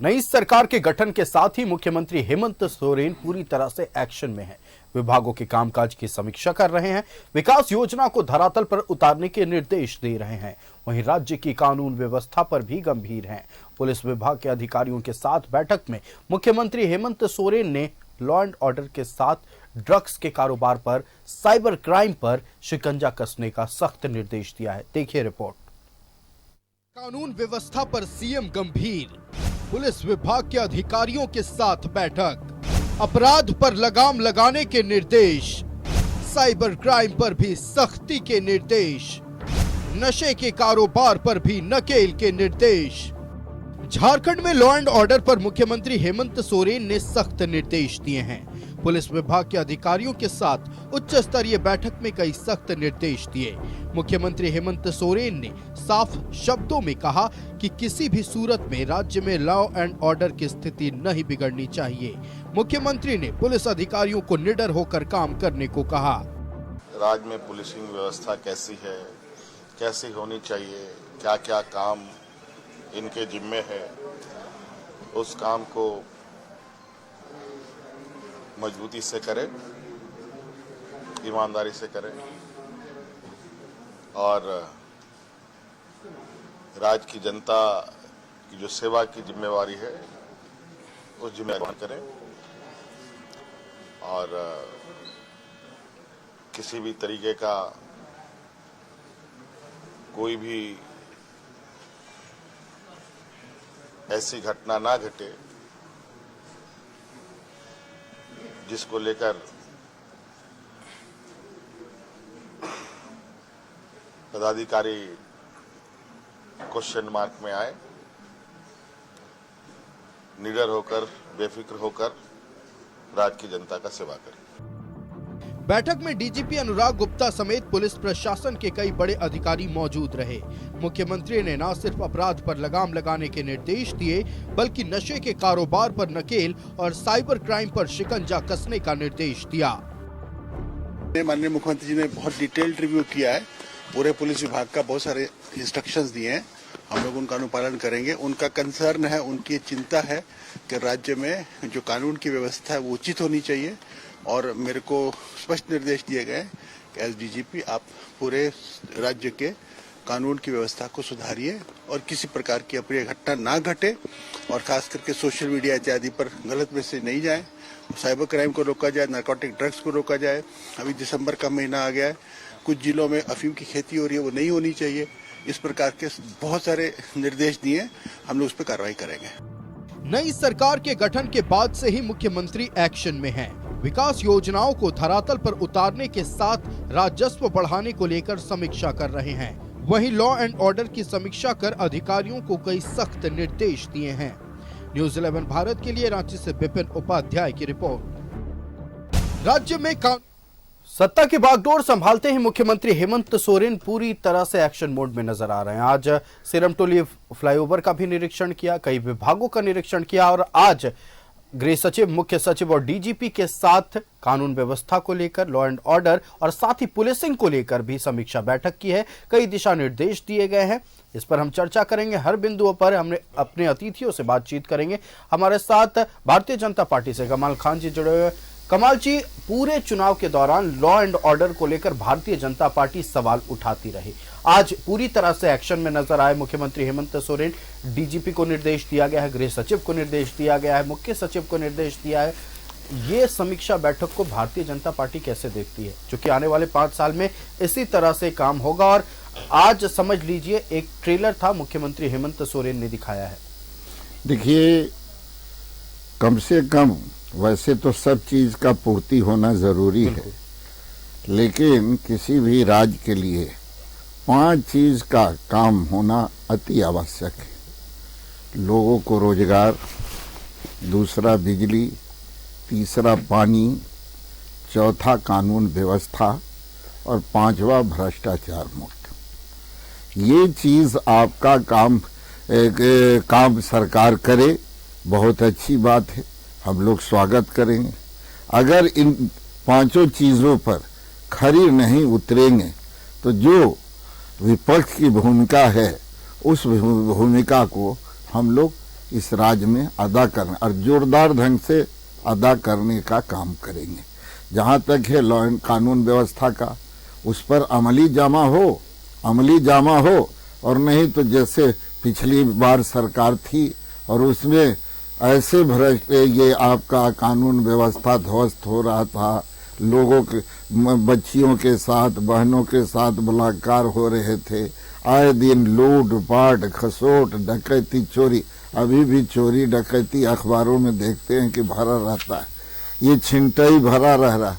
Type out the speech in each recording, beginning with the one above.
नई सरकार के गठन के साथ ही मुख्यमंत्री हेमंत सोरेन पूरी तरह से एक्शन में हैं। विभागों के कामकाज की समीक्षा कर रहे हैं, विकास योजना को धरातल पर उतारने के निर्देश दे रहे हैं। वहीं राज्य की कानून व्यवस्था पर भी गंभीर हैं। पुलिस विभाग के अधिकारियों के साथ बैठक में मुख्यमंत्री हेमंत सोरेन ने लॉ एंड ऑर्डर के साथ ड्रग्स के कारोबार पर, साइबर क्राइम पर शिकंजा कसने का सख्त निर्देश दिया है। देखिए रिपोर्ट। कानून व्यवस्था पर सीएम गंभीर, पुलिस विभाग के अधिकारियों के साथ बैठक, अपराध पर लगाम लगाने के निर्देश, साइबर क्राइम पर भी सख्ती के निर्देश, नशे के कारोबार पर भी नकेल के निर्देश। झारखंड में लॉ एंड ऑर्डर पर मुख्यमंत्री हेमंत सोरेन ने सख्त निर्देश दिए हैं। पुलिस विभाग के अधिकारियों के साथ उच्च स्तरीय बैठक में कई सख्त निर्देश दिए। मुख्यमंत्री हेमंत सोरेन ने साफ शब्दों में कहा कि किसी भी सूरत में राज्य में लॉ एंड ऑर्डर की स्थिति नहीं बिगड़नी चाहिए। मुख्यमंत्री ने पुलिस अधिकारियों को निडर होकर काम करने को कहा। राज्य में पुलिसिंग व्यवस्था कैसी है, कैसी होनी चाहिए, क्या क्या काम इनके जिम्मे है, उस काम को मजबूती से करें, ईमानदारी से करें और राज्य की जनता की जो सेवा की जिम्मेवारी है उस जिम्मेदारी करें और किसी भी तरीके का कोई भी ऐसी घटना ना घटे जिसको लेकर पदाधिकारी क्वेश्चन मार्क में आए। निडर होकर, बेफिक्र होकर राज्य की जनता का सेवा करें। बैठक में डीजीपी अनुराग गुप्ता समेत पुलिस प्रशासन के कई बड़े अधिकारी मौजूद रहे। मुख्यमंत्री ने न सिर्फ अपराध पर लगाम लगाने के निर्देश दिए, बल्कि नशे के कारोबार पर नकेल और साइबर क्राइम पर शिकंजा कसने का निर्देश दिया। माननीय मुख्यमंत्री जी ने बहुत डिटेल्ड रिव्यू किया है, पूरे पुलिस विभाग का बहुत सारे इंस्ट्रक्शंस दिए हैं, हम लोग उनका अनुपालन करेंगे। उनका कंसर्न है, उनकी चिंता है कि राज्य में जो कानून की व्यवस्था है वो उचित होनी चाहिए और मेरे को स्पष्ट निर्देश दिए गए कि एज डीजीपी आप पूरे राज्य के कानून की व्यवस्था को सुधारिए और किसी प्रकार की अप्रिय घटना ना घटे और खास करके सोशल मीडिया इत्यादि पर गलत मैसेज नहीं जाए, साइबर क्राइम को रोका जाए, नारकोटिक ड्रग्स को रोका जाए। अभी दिसंबर का महीना आ गया है, कुछ जिलों में अफीम की खेती हो रही है, वो नहीं होनी चाहिए। इस प्रकार के बहुत सारे निर्देश दिए, हम लोग उस पर कार्रवाई करेंगे। नई सरकार के गठन के बाद से ही मुख्यमंत्री एक्शन में हैं। विकास योजनाओं को धरातल पर उतारने के साथ राजस्व बढ़ाने को लेकर समीक्षा कर रहे हैं। वहीं लॉ एंड ऑर्डर की समीक्षा कर अधिकारियों को कई सख्त निर्देश दिए हैं। न्यूज़ 11 भारत के लिए रांची से विपिन उपाध्याय की रिपोर्ट। राज्य में सत्ता की बागडोर संभालते ही मुख्यमंत्री हेमंत सोरेन पूरी तरह से एक्शन मोड में नजर आ रहे हैं। आज सिरमटोली फ्लाईओवर का भी निरीक्षण किया, कई विभागों का निरीक्षण किया और आज गृह सचिव, मुख्य सचिव और डीजीपी के साथ कानून व्यवस्था को लेकर, लॉ एंड ऑर्डर और साथ ही पुलिसिंग को लेकर भी समीक्षा बैठक की है। कई दिशा निर्देश दिए गए हैं, इस पर हम चर्चा करेंगे। हर बिंदुओं पर हमने अपने अतिथियों से बातचीत करेंगे। हमारे साथ भारतीय जनता पार्टी से कमाल खान जी जुड़े हुए। कमाल जी, पूरे चुनाव के दौरान लॉ एंड ऑर्डर को लेकर भारतीय जनता पार्टी सवाल उठाती रही, आज पूरी तरह से एक्शन में नजर आए मुख्यमंत्री हेमंत सोरेन। डीजीपी को निर्देश दिया गया है, गृह सचिव को निर्देश दिया गया है, मुख्य सचिव को निर्देश दिया है। ये समीक्षा बैठक को भारतीय जनता पार्टी कैसे देखती है, क्योंकि आने वाले 5 साल में इसी तरह से काम होगा और आज समझ लीजिए एक ट्रेलर था, मुख्यमंत्री हेमंत सोरेन ने दिखाया है। देखिए, कम से कम वैसे तो सब चीज का पूर्ति होना जरूरी है, लेकिन किसी भी राज्य के लिए 5 चीज का काम होना अति आवश्यक है। लोगों को रोजगार, दूसरा बिजली, तीसरा पानी, चौथा कानून व्यवस्था और 5वां भ्रष्टाचार मुक्त। ये चीज आपका काम सरकार करे, बहुत अच्छी बात है, हम लोग स्वागत करेंगे। अगर इन 5 चीजों पर खरी नहीं उतरेंगे तो जो विपक्ष की भूमिका है उस भूमिका को हम लोग इस राज्य में अदा करने और जोरदार ढंग से अदा करने का काम करेंगे। जहां तक है लॉ एंड कानून व्यवस्था का, उस पर अमली जामा हो और नहीं तो जैसे पिछली बार सरकार थी और उसमें ऐसे भ्रष्ट ये आपका कानून व्यवस्था ध्वस्त हो रहा था, लोगों के बच्चियों के साथ बहनों के साथ बलात्कार हो रहे थे, आए दिन लूट पाट खसोट डकैती चोरी, अभी भी चोरी डकैती अखबारों में देखते हैं कि भरा रहता है, ये छिनटाई भरा रह रहा,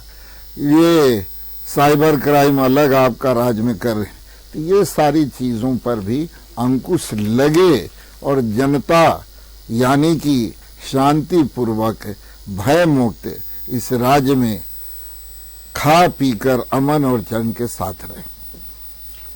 ये साइबर क्राइम अलग आपका राज्य में कर रहे हैं। तो ये सारी चीजों पर भी अंकुश लगे और जनता यानी कि शांतिपूर्वक भय मुक्त इस राज्य में खा पीकर अमन और चैन के साथ रहे।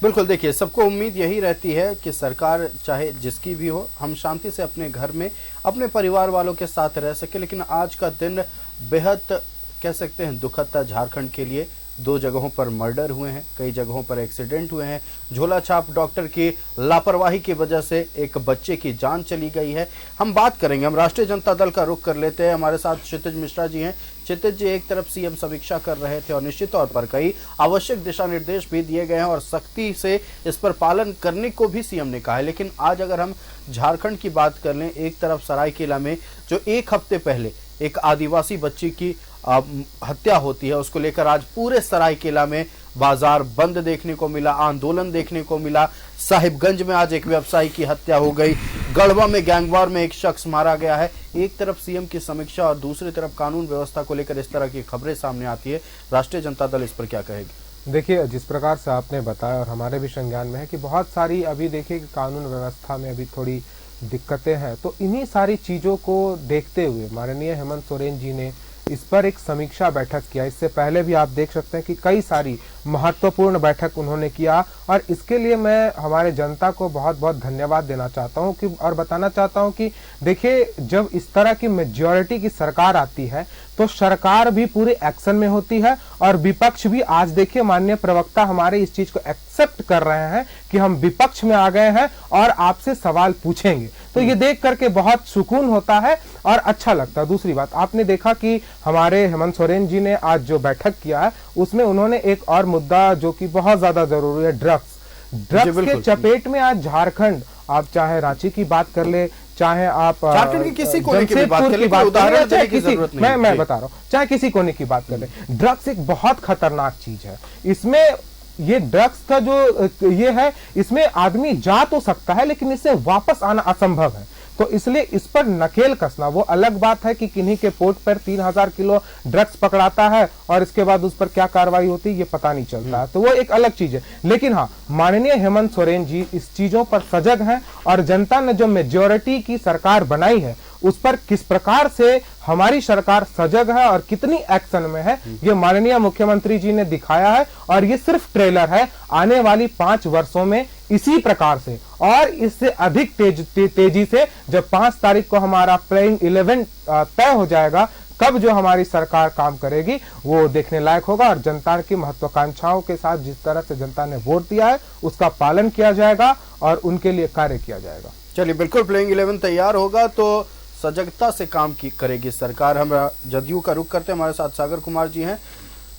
बिल्कुल, देखिए सबको उम्मीद यही रहती है कि सरकार चाहे जिसकी भी हो, हम शांति से अपने घर में अपने परिवार वालों के साथ रह सके। लेकिन आज का दिन बेहद कह सकते हैं दुखद था झारखंड के लिए। 2 जगहों पर मर्डर हुए हैं, कई जगहों पर एक्सीडेंट हुए हैं, झोला छाप डॉक्टर की लापरवाही की वजह से एक बच्चे की जान चली गई है। हम बात करेंगे, हम राष्ट्रीय जनता दल का रुख कर लेते हैं। हमारे साथ क्षितिज मिश्रा जी हैं। क्षितिज जी, एक तरफ सीएम समीक्षा कर रहे थे और निश्चित तौर पर कई आवश्यक दिशा निर्देश भी दिए गए हैं और सख्ती से इस पर पालन करने को भी सीएम ने कहा है। लेकिन आज अगर हम झारखंड की बात कर लें, एक तरफ सरायकेला में जो 1 हफ्ते पहले एक आदिवासी बच्ची की हत्या होती है, उसको लेकर आज पूरे सरायकेला में बाजार बंद देखने को मिला, आंदोलन देखने को मिला। साहिबगंज में आज एक व्यवसायी की हत्या हो गई, गढ़वा में गैंगवार में एक शख्स मारा गया है। एक तरफ सीएम की समीक्षा और दूसरी तरफ कानून व्यवस्था को लेकर इस तरह की खबरें सामने आती है। राष्ट्रीय जनता दल इस पर क्या कहेगी? देखिए, जिस प्रकार से आपने बताया और हमारे भी संज्ञान में है कि बहुत सारी अभी देखिए कि कानून व्यवस्था में अभी थोड़ी दिक्कतें हैं, तो इन्हीं सारी चीजों को देखते हुए माननीय हेमंत सोरेन जी ने इस पर एक समीक्षा बैठक किया। इससे पहले भी आप देख सकते हैं कि कई सारी महत्वपूर्ण बैठक उन्होंने किया और इसके लिए मैं हमारे जनता को बहुत बहुत धन्यवाद देना चाहता हूं कि और बताना चाहता हूं कि देखिए, जब इस तरह की मेजॉरिटी की सरकार आती है तो सरकार भी पूरे एक्शन में होती है और विपक्ष भी। आज देखिए, माननीय प्रवक्ता हमारे इस चीज को एक्सेप्ट कर रहे हैं कि हम विपक्ष में आ गए हैं और आपसे सवाल पूछेंगे, तो ये देख करके बहुत सुकून होता है और अच्छा लगता है। दूसरी बात, आपने देखा कि हमारे हेमंत सोरेन जी ने आज जो बैठक किया है उसमें उन्होंने एक और मुद्दा जो कि बहुत ज्यादा जरूरी है, ड्रग्स के चपेट में आज झारखंड, आप चाहे रांची की बात कर ले, चाहे आप झारखंड की किसी कोने की बात कर ले, उदाहरण देने की जरूरत नहीं। मैं बता रहा हूँ, चाहे किसी कोने की बात कर ले, ड्रग्स एक बहुत खतरनाक चीज है। इसमें ये ड्रग्स का जो ये है, इसमें आदमी जा तो सकता है लेकिन इससे वापस आना असंभव है। तो इसलिए इस पर नकेल कसना, वो अलग बात है कि किन्हीं के पोर्ट पर 3000 किलो ड्रग्स पकड़ाता है और इसके बाद उस पर क्या कार्रवाई होती है ये पता नहीं चलता है, तो वो एक अलग चीज है। लेकिन हाँ, माननीय हेमंत सोरेन जी इस चीजों पर सजग हैं और जनता ने जो मेजॉरिटी की सरकार बनाई है उस पर किस प्रकार से हमारी सरकार सजग है और कितनी एक्शन में है, ये माननीय मुख्यमंत्री जी ने दिखाया है। और ये सिर्फ ट्रेलर है, आने वाली 5 वर्षों में इसी प्रकार से और इससे अधिक तेजी से जब 5 तारीख को हमारा प्लेइंग 11 तय हो जाएगा, कब जो हमारी सरकार काम करेगी वो देखने लायक होगा और जनता की महत्वाकांक्षाओं के साथ जिस तरह से जनता ने वोट दिया है उसका पालन किया जाएगा और उनके लिए कार्य किया जाएगा। चलिए, बिल्कुल प्लेइंग 11 तैयार होगा तो सजगता से काम की करेगी सरकार। हम जदयू का रुख करते हैं, हमारे साथ सागर कुमार जी हैं।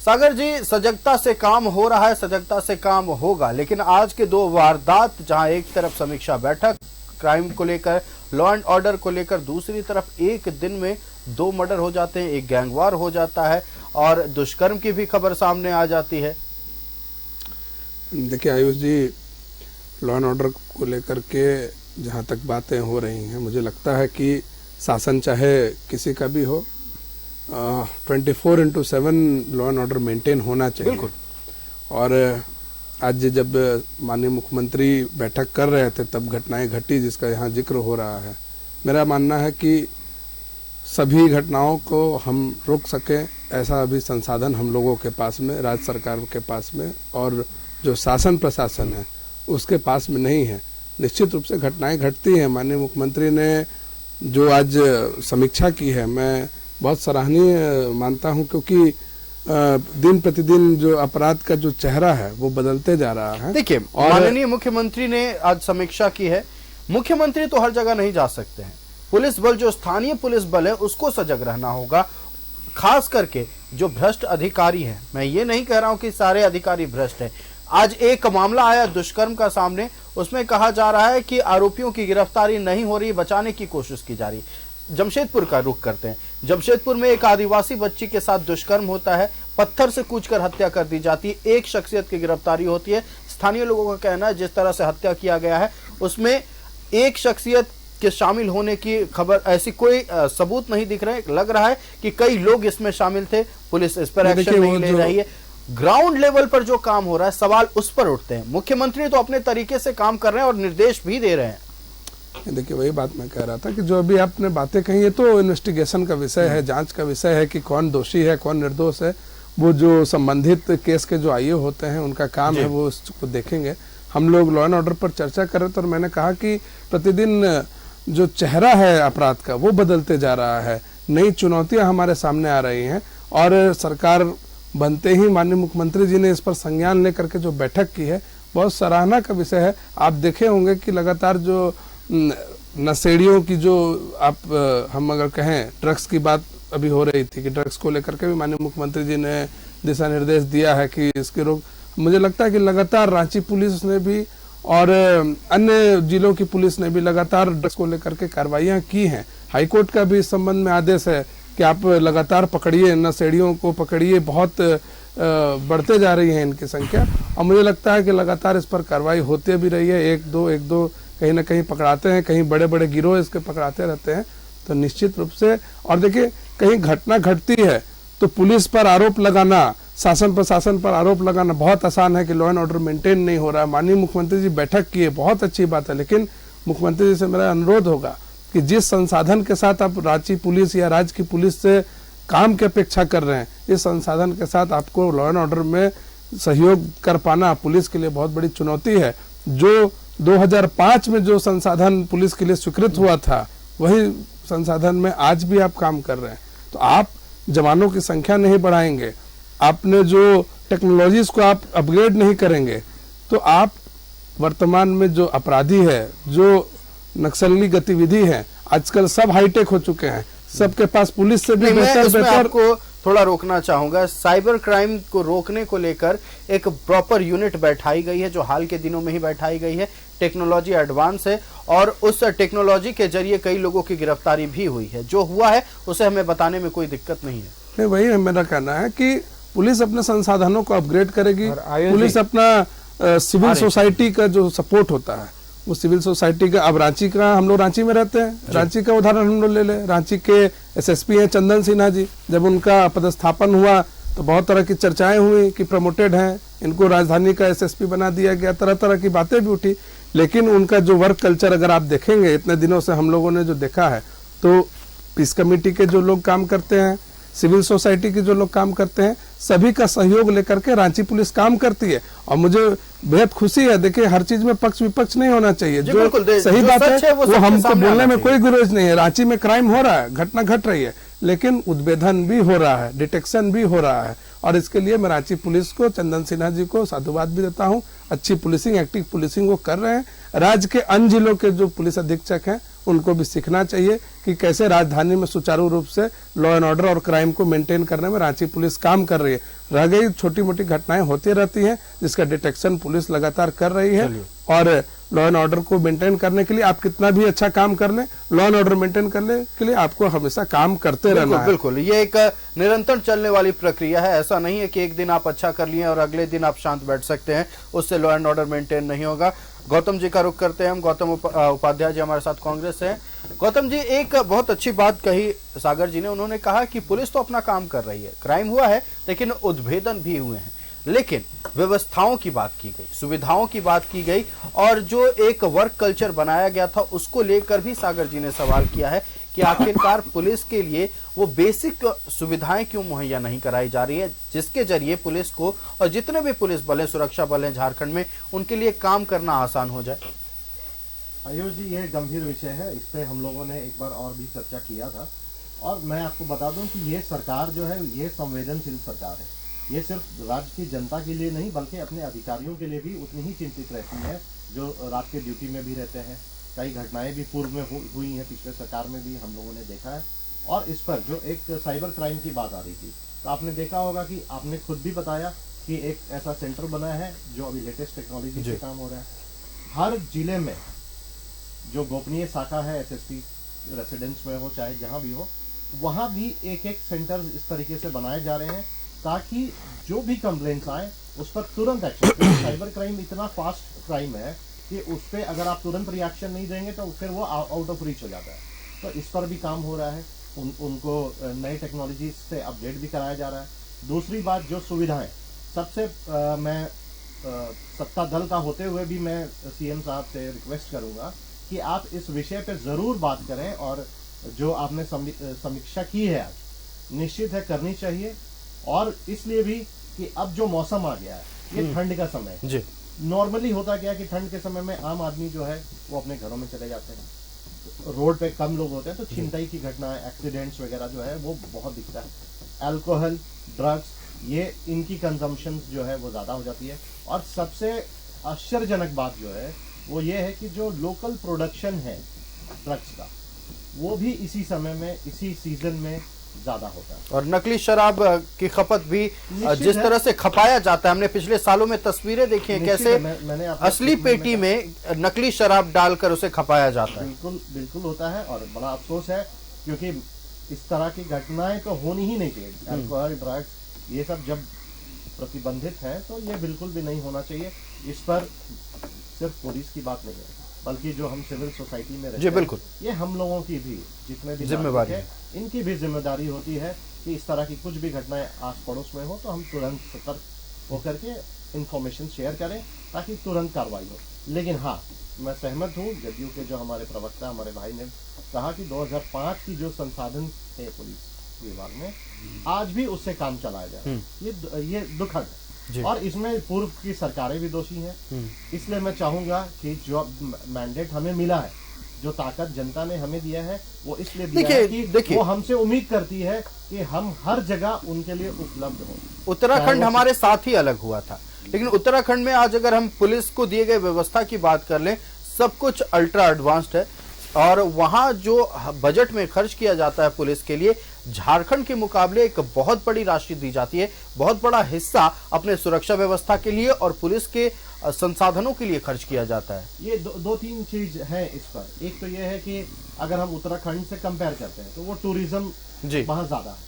सागर जी, सजगता से काम हो रहा है, सजगता से काम होगा, लेकिन आज के 2 वारदात, जहां एक तरफ समीक्षा बैठक क्राइम को लेकर, लॉ एंड ऑर्डर को लेकर, दूसरी तरफ एक दिन में 2 मर्डर हो जाते हैं, एक गैंगवार हो जाता है और दुष्कर्म की भी खबर सामने आ जाती है। देखिए आयुष जी, लॉ एंड ऑर्डर को लेकर के जहाँ तक बातें हो रही हैं, मुझे लगता है कि शासन चाहे किसी का भी हो, 24/7 लॉ एंड ऑर्डर मेंटेन होना चाहिए। बिल्कुल। और आज जब माननीय मुख्यमंत्री बैठक कर रहे थे तब घटनाएं घटी जिसका यहाँ जिक्र हो रहा है। मेरा मानना है कि सभी घटनाओं को हम रोक सकें ऐसा अभी संसाधन हम लोगों के पास में, राज्य सरकार के पास में और जो शासन प्रशासन है उसके पास में नहीं है। निश्चित रूप से घटनाएं घटती हैं। माननीय मुख्यमंत्री ने जो आज समीक्षा की है मैं बहुत सराहनीय मानता हूं, क्योंकि दिन प्रतिदिन जो अपराध का जो चेहरा है वो बदलते जा रहा है। देखिए, माननीय मुख्यमंत्री ने आज समीक्षा की है। मुख्यमंत्री तो हर जगह नहीं जा सकते हैं, पुलिस बल जो स्थानीय पुलिस बल है उसको सजग रहना होगा, खास करके जो भ्रष्ट अधिकारी हैं। मैं ये नहीं कह रहा हूं कि सारे अधिकारी भ्रष्ट हैं। आज एक मामला आया दुष्कर्म का सामने, उसमें कहा जा रहा है कि आरोपियों की गिरफ्तारी नहीं हो रही, बचाने की कोशिश की जा रही। जमशेदपुर का रुख करते हैं। जमशेदपुर में एक आदिवासी बच्ची के साथ दुष्कर्म होता है, पत्थर से कूचकर हत्या कर दी जाती है, एक शख्सियत की गिरफ्तारी होती है। स्थानीय लोगों का कहना है जिस तरह से हत्या किया गया है उसमें एक शख्सियत के शामिल होने की खबर, ऐसी कोई सबूत नहीं दिख रहे। लग रहा है कि कई लोग इसमें शामिल थे, पुलिस इस पर एक्शन नहीं ले रही है। ग्राउंड लेवल पर जो काम हो रहा है सवाल उस पर उठते हैं। मुख्यमंत्री तो अपने तरीके से काम कर रहे हैं और निर्देश भी दे रहे हैं। देखिए वही बात मैं कह रहा था कि जो अभी आपने बातें कही है तो इन्वेस्टिगेशन का विषय है, जांच का विषय है कि कौन दोषी है कौन निर्दोष है। वो जो संबंधित केस के जो आईओ होते हैं उनका काम है, वो उसको देखेंगे। हम लोग लॉ एंड ऑर्डर पर चर्चा कर रहे थे और मैंने कहा कि प्रतिदिन जो चेहरा है अपराध का वो बदलते जा रहा है, नई चुनौतियां हमारे सामने आ रही हैं और सरकार बनते ही माननीय मुख्यमंत्री जी ने इस पर संज्ञान लेकर के जो बैठक की है बहुत सराहना का विषय है। आप देखे होंगे कि लगातार जो नशेड़ियों की जो हम अगर कहें ड्रग्स की बात अभी हो रही थी कि ड्रग्स को लेकर के भी माननीय मुख्यमंत्री जी ने दिशा निर्देश दिया है कि इसकी रोक। मुझे लगता है कि लगातार रांची पुलिस ने भी और अन्य जिलों की पुलिस ने भी लगातार ड्रग्स को लेकर के कार्रवाइयां की हैं। हाईकोर्ट का भी इस संबंध में आदेश है कि आप लगातार पकड़िए, नशेड़ियों को पकड़िए, बहुत बढ़ते जा रही है इनकी संख्या और मुझे लगता है कि लगातार इस पर कार्रवाई होती भी रही है। एक दो कहीं ना कहीं पकड़ाते हैं, कहीं बड़े बड़े गिरोह इसके पकड़ाते रहते हैं। तो निश्चित रूप से और देखिए कहीं घटना घटती है तो पुलिस पर आरोप लगाना, शासन प्रशासन पर आरोप लगाना बहुत आसान है कि लॉ एंड ऑर्डर मेंटेन नहीं हो रहा है। माननीय मुख्यमंत्री जी बैठक की है, बहुत अच्छी बात है, लेकिन मुख्यमंत्री जी से मेरा अनुरोध होगा कि जिस संसाधन के साथ आप रांची पुलिस या राज्य की पुलिस से काम की अपेक्षा कर रहे हैं, इस संसाधन के साथ आपको लॉ एंड ऑर्डर में सहयोग कर पाना पुलिस के लिए बहुत बड़ी चुनौती है। जो 2005 में जो संसाधन पुलिस के लिए स्वीकृत हुआ था वही संसाधन में आज भी आप काम कर रहे हैं। तो आप जवानों की संख्या नहीं बढ़ाएंगे, आपने जो टेक्नोलॉजीज को आप अपग्रेड नहीं करेंगे, तो आप वर्तमान में जो अपराधी है, जो नक्सली गतिविधि है, आजकल सब हाईटेक हो चुके हैं, सबके पास पुलिस से भी बेहतर आपको थोड़ा रोकना चाहूंगा। साइबर क्राइम को रोकने को लेकर एक प्रॉपर यूनिट बैठाई गई है जो हाल के दिनों में ही बैठाई गई है। टेक्नोलॉजी एडवांस है और उस टेक्नोलॉजी के जरिए कई लोगों की गिरफ्तारी भी हुई है। जो हुआ है उसे हमें बताने में कोई दिक्कत नहीं है। नहीं, वही मेरा कहना है कि पुलिस अपने संसाधनों को अपग्रेड करेगी। पुलिस अपना सिविल सोसाइटी का जो सपोर्ट होता है वो सिविल सोसाइटी का, अब रांची का, हम लोग रांची में रहते हैं, रांची का उदाहरण हम लोग ले ले। रांची के एसएसपी हैं चंदन सिन्हा जी, जब उनका पदस्थापन हुआ तो बहुत तरह की चर्चाएं हुई कि प्रमोटेड हैं, इनको राजधानी का एसएसपी बना दिया गया, तरह तरह की बातें भी उठी। लेकिन उनका जो वर्क कल्चर अगर आप देखेंगे, इतने दिनों से हम लोगों ने जो देखा है, तो पीस कमेटी के जो लोग काम करते हैं, सिविल सोसाइटी के जो लोग काम करते हैं, सभी का सहयोग लेकर के रांची पुलिस काम करती है और मुझे बेहद खुशी है। देखिए हर चीज में पक्ष विपक्ष नहीं होना चाहिए, जो सही बात है वो हमको बोलने में कोई गुरेज नहीं है। रांची में क्राइम हो रहा है, घटना घट रही है, लेकिन उद्भेदन भी हो रहा है, डिटेक्शन भी हो रहा है और इसके लिए मैं रांची पुलिस को, चंदन सिन्हा जी को साधुवाद भी देता हूं। अच्छी पुलिसिंग, एक्टिव पुलिसिंग वो कर रहे हैं। राज्य के अन्य जिलों के जो पुलिस अधीक्षक हैं उनको भी सीखना चाहिए कि कैसे राजधानी में सुचारू रूप से लॉ एंड ऑर्डर और क्राइम को मेंटेन करने में रांची पुलिस काम कर रही है। रह गई छोटी मोटी घटनाएं होती रहती हैं जिसका डिटेक्शन पुलिस लगातार कर रही है और लॉ एंड ऑर्डर को मेंटेन करने के लिए आप कितना भी अच्छा काम कर लें, लॉ एंड ऑर्डर मेंटेन करने के लिए आपको हमेशा काम करते रहना है। बिल्कुल, ये एक निरंतर चलने वाली प्रक्रिया है। ऐसा नहीं है कि एक दिन आप अच्छा कर लिए और अगले दिन आप शांत बैठ सकते हैं, उससे लॉ एंड ऑर्डर मेंटेन नहीं होगा। गौतम जी का रुख करते हैं हम। गौतम उपाध्याय जी हमारे साथ कांग्रेस से हैं। गौतम जी, एक बहुत अच्छी बात कही सागर जी ने, उन्होंने कहा कि पुलिस तो अपना काम कर रही है, क्राइम हुआ है लेकिन उद्भेदन भी हुए हैं, लेकिन व्यवस्थाओं की बात की गई, सुविधाओं की बात की गई और जो एक वर्क कल्चर बनाया गया था उसको लेकर भी सागर जी ने सवाल किया है कि आखिरकार पुलिस के लिए वो बेसिक सुविधाएं क्यों मुहैया नहीं कराई जा रही है जिसके जरिए पुलिस को और जितने भी पुलिस बल हैं, सुरक्षा बल हैं झारखंड में, उनके लिए काम करना आसान हो जाए। आयुष जी, ये गंभीर विषय है, इस पे हम लोगों ने एक बार और भी चर्चा किया था और मैं आपको बता दूं कि ये सरकार जो है ये संवेदनशील सरकार है। ये सिर्फ राज्य की जनता के लिए नहीं बल्कि अपने अधिकारियों के लिए भी उतनी ही चिंतित रहती है जो रात के ड्यूटी में भी रहते हैं, कई घटनाएं भी पूर्व में हुई हैं, पिछले सरकार में भी हम लोगों ने देखा है। और इस पर जो एक साइबर क्राइम की बात आ रही थी, तो आपने देखा होगा कि आपने खुद भी बताया कि एक ऐसा सेंटर बना है जो अभी लेटेस्ट टेक्नोलॉजी से काम हो रहा है। हर जिले में जो गोपनीय शाखा है एसएसपी रेसिडेंस में हो चाहे जहां भी हो, वहां भी एक एक सेंटर इस तरीके से बनाए जा रहे हैं ताकि जो भी कंप्लेंट्स आए उस पर तुरंत एक्शन। साइबर क्राइम इतना फास्ट क्राइम है कि उस पर अगर आप तुरंत रिएक्शन नहीं देंगे तो फिर वो आउट ऑफ रीच हो जाता है। तो इस पर भी काम हो रहा है, उनको नई टेक्नोलॉजी से अपडेट भी कराया जा रहा है। दूसरी बात, जो सुविधाएं, सबसे मैं सत्ता दल का होते हुए भी मैं सीएम साहब से रिक्वेस्ट करूंगा कि आप इस विषय पे जरूर बात करें, और जो आपने समीक्षा की है आज, निश्चित है करनी चाहिए। और इसलिए भी कि अब जो मौसम आ गया है, ये ठंड का समय है। नॉर्मली होता क्या है कि ठंड के समय में आम आदमी जो है वो अपने घरों में चले जाते हैं, रोड पे कम लोग होते हैं, तो छिनताई की घटनाएं, एक्सीडेंट्स वगैरह जो है वो बहुत दिखता है। अल्कोहल, ड्रग्स, ये इनकी कंजम्पशन जो है वो ज्यादा हो जाती है। और सबसे आश्चर्यजनक बात जो है वो ये है कि जो लोकल प्रोडक्शन है ड्रग्स का, वो भी इसी समय में, इसी सीजन में ज्यादा होता है। और नकली शराब की खपत भी जिस तरह से खपाया जाता है, हमने पिछले सालों में तस्वीरें देखी हैं कैसे मैंने असली पेटी में नकली शराब डालकर उसे खपाया जाता है। बिल्कुल बिल्कुल होता है, और बड़ा अफसोस है क्योंकि इस तरह की घटनाएं तो होनी ही नहीं चाहिए। अल्कोहल, ड्रग्स, ये सब जब प्रतिबंधित है तो ये बिल्कुल भी नहीं होना चाहिए। इस पर सिर्फ पुलिस की बात नहीं है, बल्कि जो हम सिविल सोसाइटी में रहते हैं, बिल्कुल, ये हम लोगों की भी जितने भी जिम्मेवारी है, इनकी भी जिम्मेदारी होती है कि इस तरह की कुछ भी घटनाएं आस पड़ोस में हो तो हम तुरंत सतर्क होकर के इंफॉर्मेशन शेयर करें ताकि तुरंत कार्रवाई हो। लेकिन हाँ, मैं सहमत हूँ जदयू के जो हमारे प्रवक्ता, हमारे भाई ने कहा कि 2005 की जो संसाधन थे पुलिस विभाग में, आज भी उससे काम चलाया जाए, ये दुखद है। और इसमें पूर्व की सरकारें भी दोषी हैं। इसलिए मैं चाहूंगा कि जो मैंडेट हमें मिला है, जो ताकत जनता ने हमें दिया है, वो इसलिए दिया है कि वो हमसे उम्मीद करती है कि हम हर जगह उनके लिए उपलब्ध हो। उत्तराखंड हमारे साथ ही अलग हुआ था, लेकिन उत्तराखंड में आज अगर हम पुलिस को दिए गए व्यवस्था की बात कर लें, सब कुछ अल्ट्रा एडवांस्ड है। और वहां जो बजट में खर्च किया जाता है पुलिस के लिए, झारखंड के मुकाबले एक बहुत बड़ी राशि दी जाती है। बहुत बड़ा हिस्सा अपने सुरक्षा व्यवस्था के लिए और पुलिस के संसाधनों के लिए खर्च किया जाता है। ये दो तीन चीज है इस पर। एक तो ये है कि अगर हम उत्तराखंड से कंपेयर करते हैं तो वो टूरिज्म वहाँ ज्यादा है,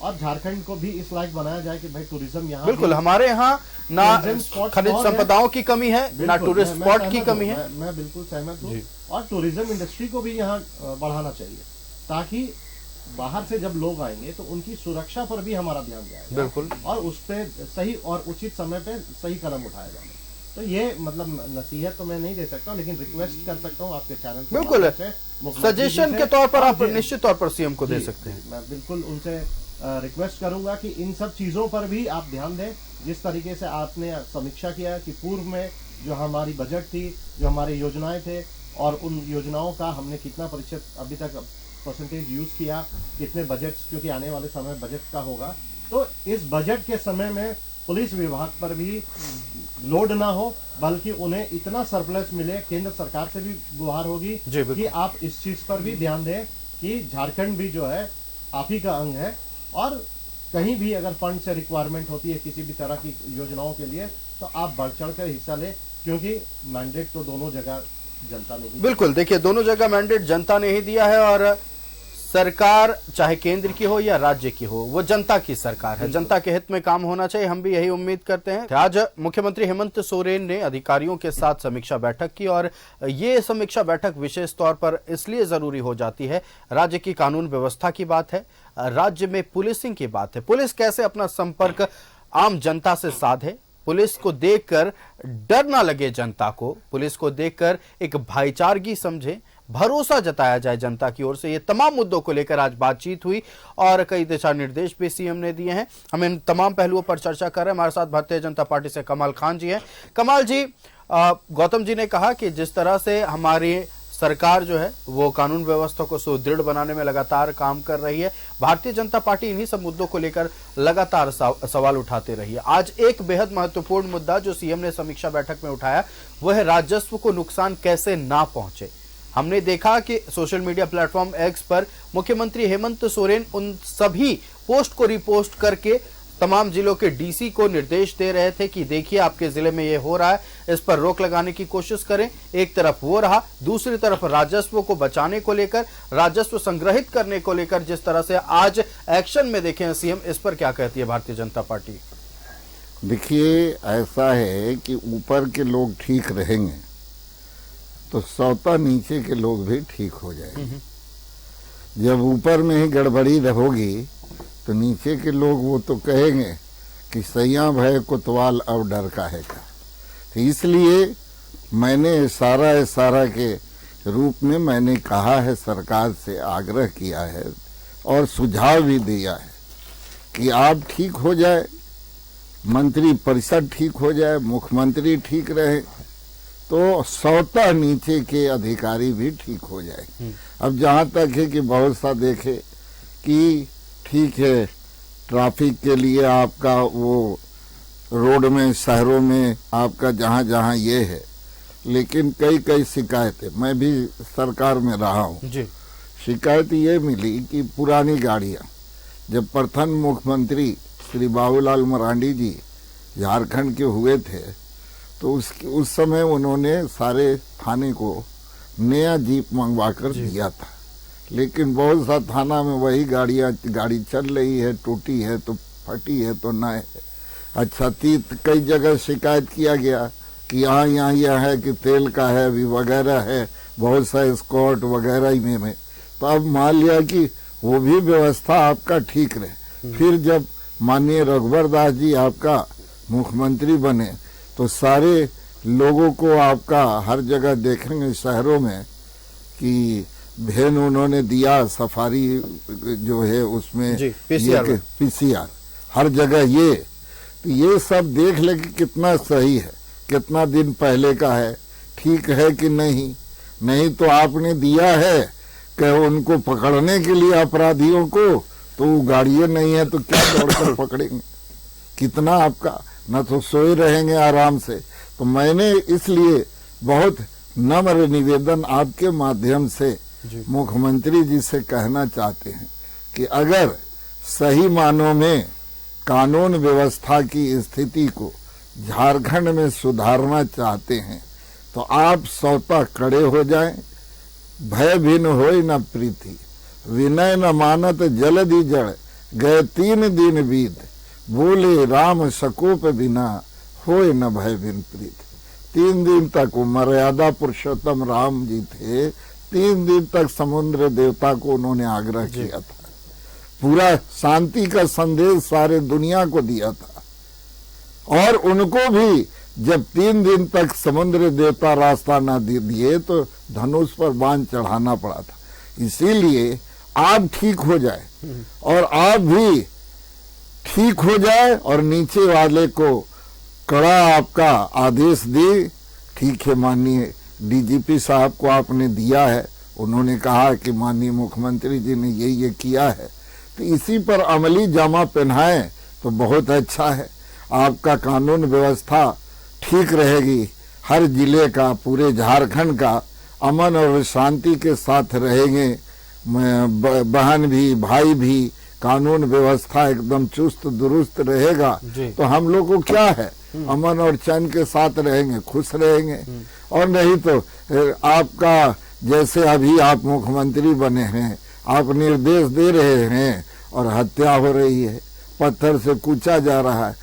और झारखंड को भी इस लायक बनाया जाए कि भाई टूरिज्म यहाँ, बिल्कुल, हमारे यहाँ ना खनिज संपदाओं की कमी है, ना टूरिस्ट स्पॉट की कमी है। मैं बिल्कुल सहमत हूँ, और टूरिज्म इंडस्ट्री को भी यहाँ बढ़ाना चाहिए ताकि बाहर से जब लोग आएंगे तो उनकी सुरक्षा पर भी हमारा ध्यान जाएगा। बिल्कुल, और उस पे सही और उचित समय पे सही कदम उठाया जाएगा। तो ये मतलब नसीहत तो मैं नहीं दे सकता, लेकिन रिक्वेस्ट कर सकता हूँ आपके चैनल पे, बिल्कुल सजेशन के तौर पर आप निश्चित तौर पर सीएम को दे सकते हैं। मैं बिल्कुल उनसे रिक्वेस्ट करूंगा कि इन सब चीजों पर भी आप ध्यान दें। जिस तरीके से आपने समीक्षा किया कि पूर्व में जो हमारी बजट थी, जो हमारी योजनाएं थे, और उन योजनाओं का हमने कितना प्रतिशत अभी तक परसेंटेज यूज किया, कितने बजट, क्योंकि आने वाले समय बजट का होगा, तो इस बजट के समय में पुलिस विभाग पर भी लोड ना हो, बल्कि उन्हें इतना सरप्लस मिले। केंद्र सरकार से भी गुहार होगी कि आप इस चीज पर भी ध्यान दें कि झारखंड भी जो है आप ही का अंग है, और कहीं भी अगर फंड से रिक्वायरमेंट होती है किसी भी तरह की योजनाओं के लिए तो आप बढ़ चढ़ कर हिस्सा ले, क्योंकि मैंडेट तो दोनों जगह जनता ने ही। बिल्कुल, देखिए दोनों जगह मैंडेट जनता ने ही दिया है, और सरकार चाहे केंद्र की हो या राज्य की हो, वो जनता की सरकार है, जनता के हित में काम होना चाहिए। हम भी यही उम्मीद करते हैं। आज मुख्यमंत्री हेमंत सोरेन ने अधिकारियों के साथ समीक्षा बैठक की, और ये समीक्षा बैठक विशेष तौर पर इसलिए जरूरी हो जाती है, राज्य की कानून व्यवस्था की बात है, राज्य में पुलिसिंग की बात है। पुलिस कैसे अपना संपर्क आम जनता से साधे, पुलिस को देखकर डर ना लगे जनता को, पुलिस को देखकर एक भाईचारगी समझे, भरोसा जताया जाए जनता की ओर से। ये तमाम मुद्दों को लेकर आज बातचीत हुई और कई दिशा निर्देश भी सीएम ने दिए हैं। हम इन तमाम पहलुओं पर चर्चा कर रहे हैं। हमारे साथ भारतीय जनता पार्टी से कमाल खान जी हैं। कमाल जी, गौतम जी ने कहा कि जिस तरह से हमारी सरकार जो है वो कानून व्यवस्था को सुदृढ़ बनाने में लगातार काम कर रही है, भारतीय जनता पार्टी इन्हीं सब मुद्दों को लेकर लगातार सवाल उठाते रही है। आज एक बेहद महत्वपूर्ण मुद्दा जो सीएम ने समीक्षा बैठक में उठाया वो है राजस्व को नुकसान कैसे ना पहुंचे। हमने देखा कि सोशल मीडिया प्लेटफॉर्म एक्स पर मुख्यमंत्री हेमंत सोरेन उन सभी पोस्ट को रिपोस्ट करके तमाम जिलों के डीसी को निर्देश दे रहे थे कि देखिए आपके जिले में ये हो रहा है, इस पर रोक लगाने की कोशिश करें। एक तरफ वो रहा, दूसरी तरफ राजस्व को बचाने को लेकर, राजस्व संग्रहित करने को लेकर जिस तरह से आज एक्शन में देखे हैं सीएम, इस पर क्या कहती है भारतीय जनता पार्टी? देखिए, ऐसा है कि ऊपर के लोग ठीक रहेंगे तो सौता नीचे के लोग भी ठीक हो जाएंगे। जब ऊपर में ही गड़बड़ी होगी तो नीचे के लोग वो तो कहेंगे कि सैया भय कोतवाल अब डर का है का। तो इसलिए मैंने इशारा के रूप में मैंने कहा है, सरकार से आग्रह किया है और सुझाव भी दिया है कि आप ठीक हो जाए, मंत्री परिषद ठीक हो जाए, मुख्यमंत्री ठीक रहे तो सौता नीचे के अधिकारी भी ठीक हो जाए। अब जहाँ तक है कि बहुत सा देखे कि ठीक है, ट्रैफिक के लिए आपका वो रोड में शहरों में आपका जहाँ जहाँ ये है, लेकिन कई शिकायतें, मैं भी सरकार में रहा हूँ जी, शिकायत ये मिली कि पुरानी गाड़ियाँ, जब प्रथम मुख्यमंत्री श्री बाबूलाल मरांडी जी झारखंड के हुए थे तो उस समय उन्होंने सारे थाने को नया जीप मंगवाकर दिया था, लेकिन बहुत सा थाना में वही गाड़ी चल रही है, टूटी है तो फटी है तो ना है। अच्छा, कई जगह शिकायत किया गया कि यहाँ यह है कि तेल का है भी वगैरह है, बहुत सा स्कॉट वगैरह ही में। तो अब मान लिया कि वो भी व्यवस्था आपका ठीक रहे। फिर जब माननीय रघुवर दास जी आपका मुख्यमंत्री बने तो सारे लोगों को आपका हर जगह देखेंगे शहरों में कि वैन उन्होंने दिया, सफारी जो है उसमें पीसीआर हर जगह ये सब देख ले कि कितना सही है, कितना दिन पहले का है, ठीक है कि नहीं तो आपने दिया है कि उनको पकड़ने के लिए अपराधियों को, तो गाड़ियां नहीं है तो क्या दौड़कर पकड़ेंगे, कितना आपका न तो सोए रहेंगे आराम से। तो मैंने इसलिए बहुत नम्र निवेदन आपके माध्यम से मुख्यमंत्री जी से कहना चाहते हैं कि अगर सही मानों में कानून व्यवस्था की स्थिति को झारखंड में सुधारना चाहते हैं तो आप सौता कड़े हो जाएं। भय भिन्न होय न प्रीति, विनय न मानत जलधि जड़, गए 3 दिन बीत, बोले राम सकोप बिना, होय न भय भिन्न प्रीति। 3 दिन तक वो मर्यादा पुरुषोत्तम राम जी थे, 3 दिन तक समुद्र देवता को उन्होंने आग्रह किया था, पूरा शांति का संदेश सारे दुनिया को दिया था, और उनको भी जब 3 दिन तक समुद्र देवता रास्ता ना दिए तो धनुष पर बाण चढ़ाना पड़ा था। इसीलिए आप ठीक हो जाए और आप भी ठीक हो जाए और नीचे वाले को कड़ा आपका आदेश दे। ठीक है, माननीय डीजीपी साहब को आपने दिया है, उन्होंने कहा कि माननीय मुख्यमंत्री जी ने ये किया है, तो इसी पर अमली जामा पहनाए तो बहुत अच्छा है। आपका कानून व्यवस्था ठीक रहेगी, हर जिले का, पूरे झारखंड का अमन और शांति के साथ रहेंगे, बहन भी भाई भी, कानून व्यवस्था एकदम चुस्त दुरुस्त रहेगा तो हम लोग को क्या है, अमन और चैन के साथ रहेंगे, खुश रहेंगे। और नहीं तो आपका जैसे अभी आप मुख्यमंत्री बने हैं, आप निर्देश दे रहे हैं और हत्या हो रही है, पत्थर से कूचा जा रहा है,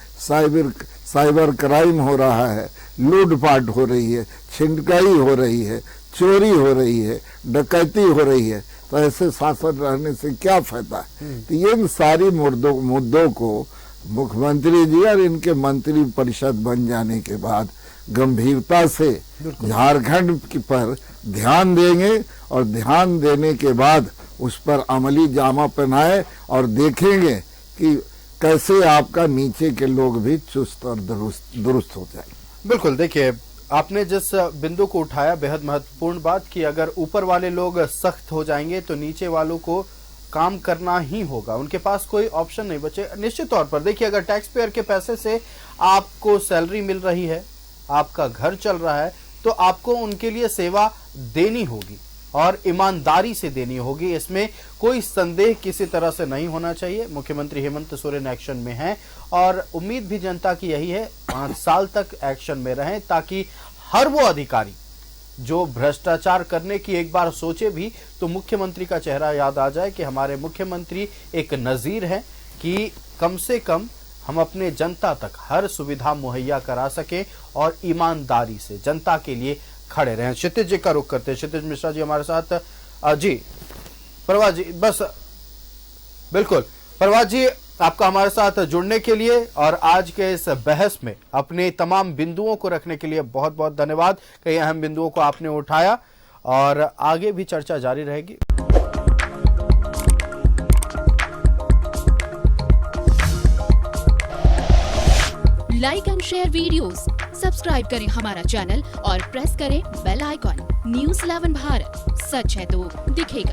साइबर क्राइम हो रहा है, लूटपाट हो रही है, छिनकाई हो रही है, चोरी हो रही है, डकैती हो रही है, तो ऐसे शासन रहने से क्या फायदा है। तो ये सारी मुद्दों को मुख्यमंत्री जी और इनके मंत्री परिषद बन जाने के बाद गंभीरता से झारखंड पर ध्यान देंगे और ध्यान देने के बाद उस पर अमली जामा पहनाए और देखेंगे कि कैसे आपका नीचे के लोग भी चुस्त और दुरुस्त हो जाए। बिल्कुल, देखिए आपने जिस बिंदु को उठाया बेहद महत्वपूर्ण बात कि अगर ऊपर वाले लोग सख्त हो जाएंगे तो नीचे वालों को काम करना ही होगा, उनके पास कोई ऑप्शन नहीं बचे। निश्चित तौर पर देखिए, अगर टैक्स पेयर के पैसे से आपको सैलरी मिल रही है, आपका घर चल रहा है, तो आपको उनके लिए सेवा देनी होगी। और ईमानदारी से देनी होगी, इसमें कोई संदेह किसी तरह से नहीं होना चाहिए। मुख्यमंत्री हेमंत सोरेन एक्शन में हैं और उम्मीद भी जनता की यही है 5 साल तक एक्शन में रहें, ताकि हर वो अधिकारी जो भ्रष्टाचार करने की एक बार सोचे भी तो मुख्यमंत्री का चेहरा याद आ जाए कि हमारे मुख्यमंत्री एक नजीर है कि कम से कम हम अपने जनता तक हर सुविधा मुहैया करा सके और ईमानदारी से जनता के लिए खड़े रहें। क्षितिज जी का रुख करते हैं, क्षितिज मिश्रा जी हमारे साथ। जी प्रभात जी, बस बिल्कुल प्रभात जी, आपका हमारे साथ जुड़ने के लिए और आज के इस बहस में अपने तमाम बिंदुओं को रखने के लिए बहुत बहुत धन्यवाद। कई अहम बिंदुओं को आपने उठाया और आगे भी चर्चा जारी रहेगी। Like and share videos, subscribe करें हमारा चैनल और प्रेस करें बेल आइकॉन। न्यूज़ 11 भारत, सच है तो दिखेगा।